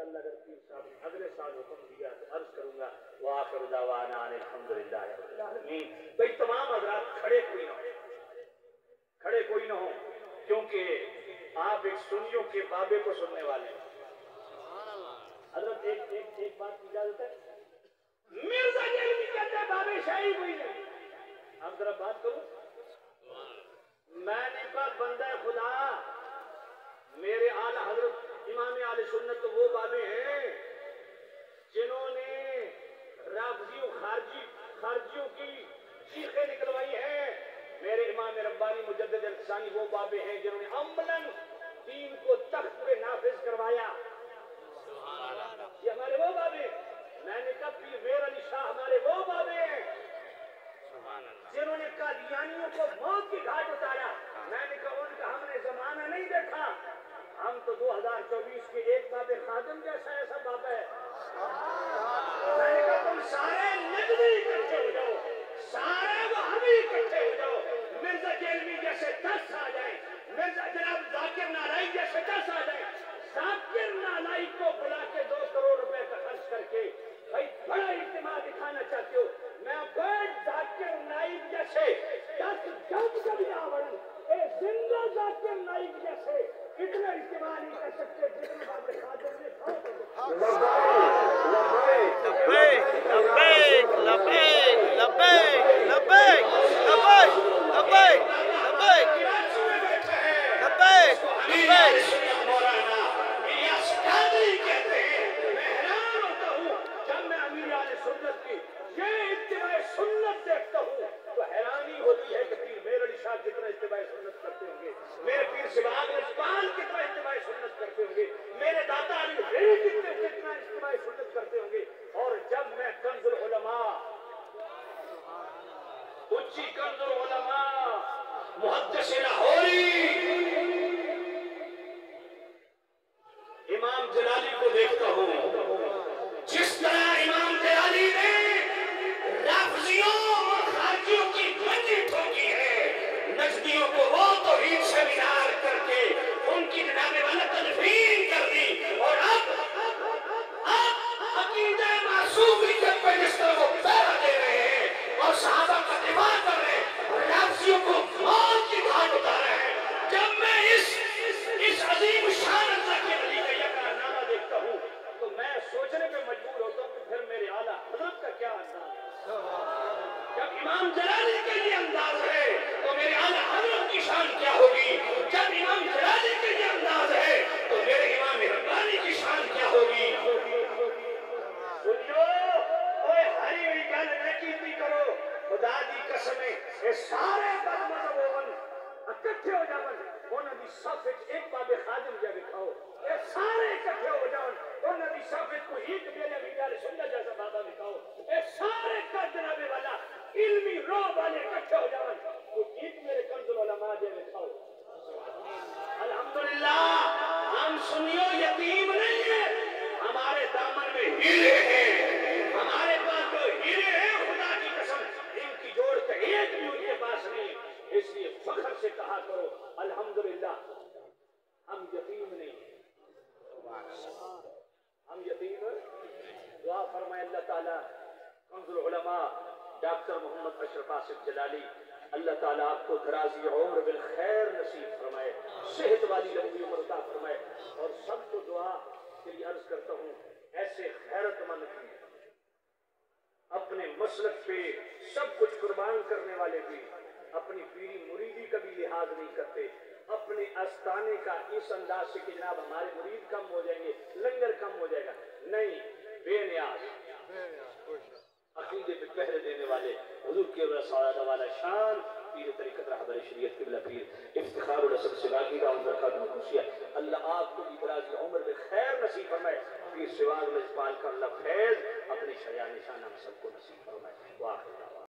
انشاءاللہ اگر پیر صاحب نے اگلے سال حکم دیا تو عرض کروں گا وآخر دعوانا ان الحمدللہ رب العالمین. بھئی تمام حضرات کھڑے کوئی نہ ہو، کھڑے کوئی نہ ہو، کیونکہ آپ ایک سنیوں کے بابے کو سننے والے ہیں. حضرت ایک بات کی اجازت ہے؟ مرزا جیلوی کہتے ہیں بابے شاہی کوئی نہیں. اب ذرا بات کروں. میں نے کہا بندہ خدا میرے اعلی حضرت امام اہل سنت تو وہ بابے ہیں جنہوں نے رافضیوں خارجیوں کی چیخیں نکلوائی ہیں. میرے امام ربانی مجدد الفسانی وہ بابے ہیں جنہوں نے عملاً دین کو تخت پہ نافذ کروایا. یہ ہمارے وہ بابے ہیں. میں نے کہا پیر میر علی شاہ ہمارے وہ بابے ہیں جنہوں نے قادیانیوں کو موت کی گھاٹ اتارا. میں نے کہا ان کا ہم نے زمانہ نہیں دیکھا، ہم تو 2024 کے ایک باب خادم جیسا ایسا بابا ہے. میں نے کہا تم سارے نجدی اکٹھے ہو جاؤ، سارے وہابی اکٹھے ہو جاؤ، مرزا جیلوی جیسے 10 آ جائیں، مرزا جناب ذاکر نالائق جیسے 10 آ جائیں. ذاکر نالائق کو بلا کے 2 کروڑ روپے کا خرچ کر کے بھائی بڑا اجتماع دکھانا چاہتے ہو. میں ذاکر نائک جیسے 10 جب کبھی آورن اے زندہ ذاکر نائک جیسے اتنا اجتماع نہیں کر سکتے جتنا باب خادم نے کھاؤ. لبیک لبیک لبیک لبیک لبیک لبیک لبیک لبیک لبیک. کتنا اتباع سنت کرتے ہوں گے میرے پیر سبحان اقبال، کتنا اتباع سنت کرتے ہوں گے میرے داتا علی حیدری کتنا اتباع سنت کرتے ہوں گے. اور جب میں کنز العلماء، اونچی کنز العلماء محدث لاہوری امام جلالی کو دیکھتا ہوں، جس طرح امام جلالی نے رافضیوں اور خارجیوں کی منجی ٹھوکی ہے، نجدیوں کو وہ توحید سے منار کر کے ان کی جناب والا تدفین کر دی، اور اب عقیدہ معصومیت پہ جس طرح وہ پہرا دے رہے ہیں اور صحابہ کا دفاع کر رہے ہیں اور رافضیوں کو موت کی گھاٹ اتار رہے ہیں. جب میں اس عظیم شان اللہ کے ولی کا یہ کارنامہ دیکھتا ہوں تو میں سوچنے پہ مجبور ہوتا ہوں کہ پھر میرے اعلیٰ حضرت کا کیا انداز ہے. جب امام جلالی کے لیے انداز ہے تو میرے اعلیٰ حضرت کی شان کیا ہوگی. جب امام جلالی کے لیے انداز ہے تو میرے امام ربانی کی شان کیا ہوگی. سنو اوے ہری ہوئی گل نہ کیتی کرو، خدا دی قسم اے سارے بد مذہب اکٹھے ہو جاون انہاں دی صف وچ ایک باب خادم جا دکھاؤ، اے سارے اکٹھے ہو جاون انہاں دی صف وچ کوئی ایک میرے ویڈیو سننا جیسا بابا دکھاؤ، اے سارے کا جناب والا علمی روح والے اکٹھے ہو جاون کوئی ایک میرے کنز العلماء جا دکھاؤ. الحمدللہ ہم سنیوں یتیم نہیں ہیں، ہمارے دامن میں ہیرے ہیں، ہمارے پاس جو ہیرے ہیں خدا کی قسم ان کی جوڑ کا ایک بھی ان کے پاس نہیں. اس لیے فخر سے کہا کرو الحمدللہ ہم یتیم نہیں ہیں، ہم یتیم. دعا فرمائے اللہ تعالیٰ کنز العلماء ڈاکٹر محمد اشرف آصف جلالی اللہ تعالیٰ آپ کو درازی عمر بالخیر نصیب فرمائے، صحت والی لمبی عمر عطا فرمائے. اور سب کو دعا کے لیے عرض کرتا ہوں ایسے غیرت مند بھی اپنے مسلک پہ سب کچھ قربان کرنے والے بھی اپنی پیری مریدی کا بھی لحاظ نہیں کرتے، اپنے آستانے کا اس انداز سے کہ جناب ہمارے مرید کم ہو جائیں گے، لنگر کم ہو جائے گا، نہیں، بے نیاز عقیدے پہ پہرے دینے والے حضور کے سعادہ والا شان پیر طریقت رہبر شریعت قبلہ پیر افتخار الاسد سواگی کا عمر خاتم خوشیہ. اللہ آپ کو بھی درازی عمر میں خیر نصیب فرمائے. پیر سواگ لجپال کا اللہ فیض اپنی شریعہ نشانہ میں سب کو نصیب فرمائے. واقعہ